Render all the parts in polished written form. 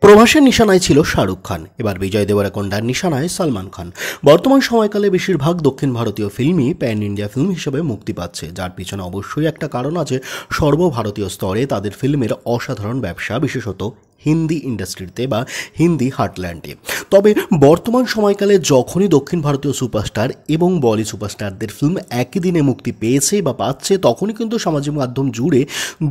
প্রভাসের নিশানায় ছিল শাহরুখ খান, এবার বিজয় দেবরকোন্ডার নিশানায় সালমান খান। বর্তমান সময়কালে বেশিরভাগ দক্ষিণ ভারতীয় ফিল্মই প্যান ইন্ডিয়া ফিল্ম হিসেবে মুক্তি পাচ্ছে, যার পিছনে অবশ্যই একটা কারণ আছে। সর্বভারতীয় স্তরে তাদের ফিল্মের অসাধারণ ব্যবসা, বিশেষত হিন্দি ইন্ডাস্ট্রিতে বা হিন্দি হার্টল্যান্ডে। তবে বর্তমান সময়কালে যখনই দক্ষিণ ভারতীয় সুপারস্টার এবং বলি সুপারস্টারদের ফিল্ম একই দিনে মুক্তি পেয়েছে বা পাচ্ছে, তখনই কিন্তু সামাজিক মাধ্যম জুড়ে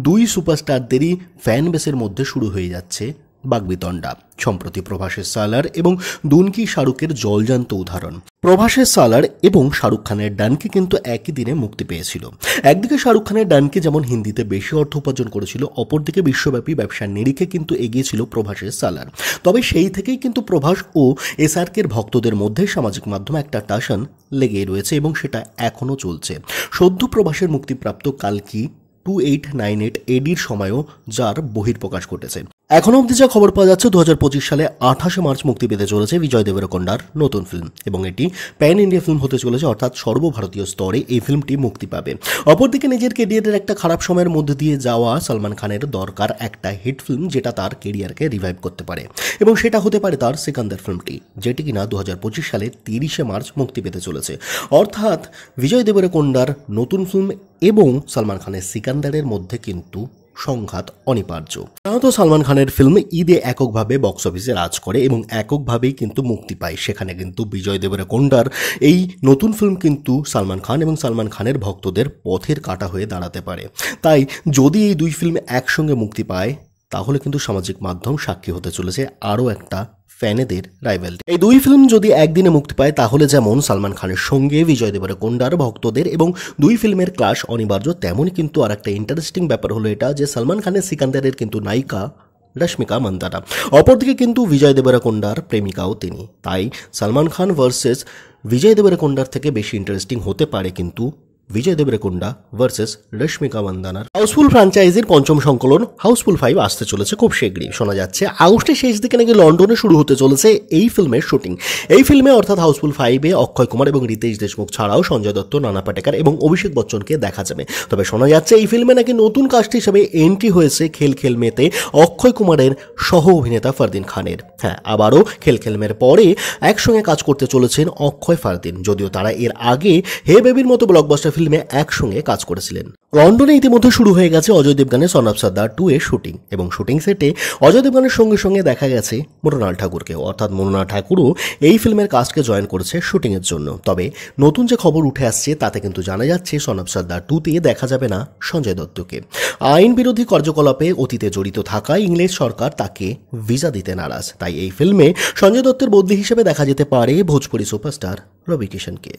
দুই সুপারস্টারদেরই ফ্যান বেসের মধ্যে শুরু হয়ে যাচ্ছে বাগবিতণ্ডা। সম্প্রতি প্রভাসের সালার এবং দুনকি শাহরুখের জলজান্ত উদাহরণ। প্রভাসের সালার এবং শাহরুখ খানের ডানকি কিন্তু একই দিনে মুক্তি পেয়েছিল। একদিকে শাহরুখ খানের ডানকি যেমন হিন্দিতে বেশি অর্থ উপার্জন করেছিল, অপরদিকে বিশ্বব্যাপী ব্যবসার নিরিখে কিন্তু এগিয়েছিল প্রভাসের সালার। তবে সেই থেকেই কিন্তু প্রভাস ও এসআরকের ভক্তদের মধ্যে সামাজিক মাধ্যমে একটা টাসন লেগেই রয়েছে এবং সেটা এখনও চলছে। সদ্য প্রভাসের মুক্তিপ্রাপ্ত কালকি 2898 এডির সময়ও যার বহিঃপ্রকাশ ঘটেছে। এখনও অবধি যা খবর পাওয়া যাচ্ছে, 2025 সালে 28 মার্চ মুক্তি পেতে চলেছে বিজয় দেবরকোন্ডার নতুন ফিল্ম, এবং এটি প্যান ইন্ডিয়া ফিল্ম হতে চলেছে, অর্থাৎ সর্বভারতীয় স্তরে এই ফিল্মটি মুক্তি পাবে। অপরদিকে নিজের কেরিয়ারের একটা খারাপ সময়ের মধ্যে দিয়ে যাওয়া সালমান খানের দরকার একটা হিট ফিল্ম, যেটা তার কেরিয়ারকে রিভাইভ করতে পারে, এবং সেটা হতে পারে তার সিকান্দার ফিল্মটি, যেটি কিনা 2025 সালে 30 মার্চ মুক্তি পেতে চলেছে। অর্থাৎ বিজয় দেবরকোন্ডার নতুন ফিল্ম এবং সালমান খানের সিকান্দারের মধ্যে কিন্তু সংঘাত অনিবার্য। সাধারণত সালমান খানের ফিল্ম ঈদে এককভাবে বক্স অফিসে রাজ করে এবং এককভাবেই কিন্তু মুক্তি পায়। সেখানে কিন্তু বিজয় দেবরকোন্ডার এই নতুন ফিল্ম কিন্তু সালমান খান এবং সালমান খানের ভক্তদের পথের কাঁটা হয়ে দাঁড়াতে পারে। তাই যদি এই দুই ফিল্ম একসঙ্গে মুক্তি পায়, তাহলে কিন্তু সামাজিক মাধ্যম সাক্ষী হতে চলেছে আরও একটা ফ্যানেদের রাইভালরি। এই দুই ফিল্ম যদি একদিনে মুক্তি পায়, তাহলে যেমন সালমান খানের সঙ্গে বিজয় দেবরকোন্ডার ভক্তদের এবং দুই ফিল্মের ক্লাশ অনিবার্য, তেমনই কিন্তু আর একটা ইন্টারেস্টিং ব্যাপার হলো এটা যে সালমান খানের সিকান্দারের কিন্তু নায়িকা রশ্মিকা মান্দানা, অপরদিকে কিন্তু বিজয় দেবরকোন্ডার প্রেমিকাও তিনি। তাই সালমান খান ভার্সেস বিজয় দেবরকোন্ডার থেকে বেশি ইন্টারেস্টিং হতে পারে কিন্তু বিজয় দেবরকোন্ডা ভার্সেস রশ্মিকা মান্দানার হাউসফুল ফ্র্যাঞ্চাইজির পঞ্চম সংকলন হাউসফুল 5 আসতে চলেছে খুব শীঘ্রই। শোনা যাচ্ছে আগস্টের শেষ দিকে নাকি লন্ডনে শুরু হতে চলেছে এই ফিল্মের শুটিং। এই ফিল্মে অর্থাৎ হাউসফুল 5-এ অক্ষয় কুমার এবং রিতেশ দেশমুখ ছাড়াও সঞ্জয় দত্ত, নানা পাটেকার এবং অভিষেক বচ্চনকে দেখা যাবে। তবে শোনা যাচ্ছে এই ফিল্মে নাকি নতুন কাস্ট হিসেবে এন্ট্রি হয়েছে খেল খেল মেতে অক্ষয় কুমারের সহ অভিনেতা ফারদিন খানের। হ্যাঁ, আবারও খেল খেল মের পরে একসঙ্গে কাজ করতে চলেছেন অক্ষয় ফারদিন, যদিও তারা এর আগে হে বেবির মতো ব্লকবাস্টার ফিল্মে একসঙ্গে কাজ করেছিলেন। লন্ডনে ইতিমধ্যে শুরু হয়ে গেছে অজয় দেবগানের সন অফ সর্দার 2 এর শুটিং, এবং শুটিং সেটে অজয় দেবগানের সঙ্গে সঙ্গে দেখা গেছে মৃণাল ঠাকুরকেও, অর্থাৎ মৃণাল ঠাকুরও এই ফিল্মের কাস্টকে জয়েন করেছে শুটিংয়ের জন্য। তবে নতুন যে খবর উঠে আসছে তাতে কিন্তু জানা যাচ্ছে সন অফ সর্দার 2-তে দেখা যাবে না সঞ্জয় দত্তকে। আইন বিরোধী কার্যকলাপে অতীতে জড়িত থাকায় ইংরেজ সরকার তাকে ভিসা দিতে নারাজ। তাই এই ফিল্মে সঞ্জয় দত্তের বদলি হিসেবে দেখা যেতে পারে ভোজপুরি সুপারস্টার রবি কিষণকে।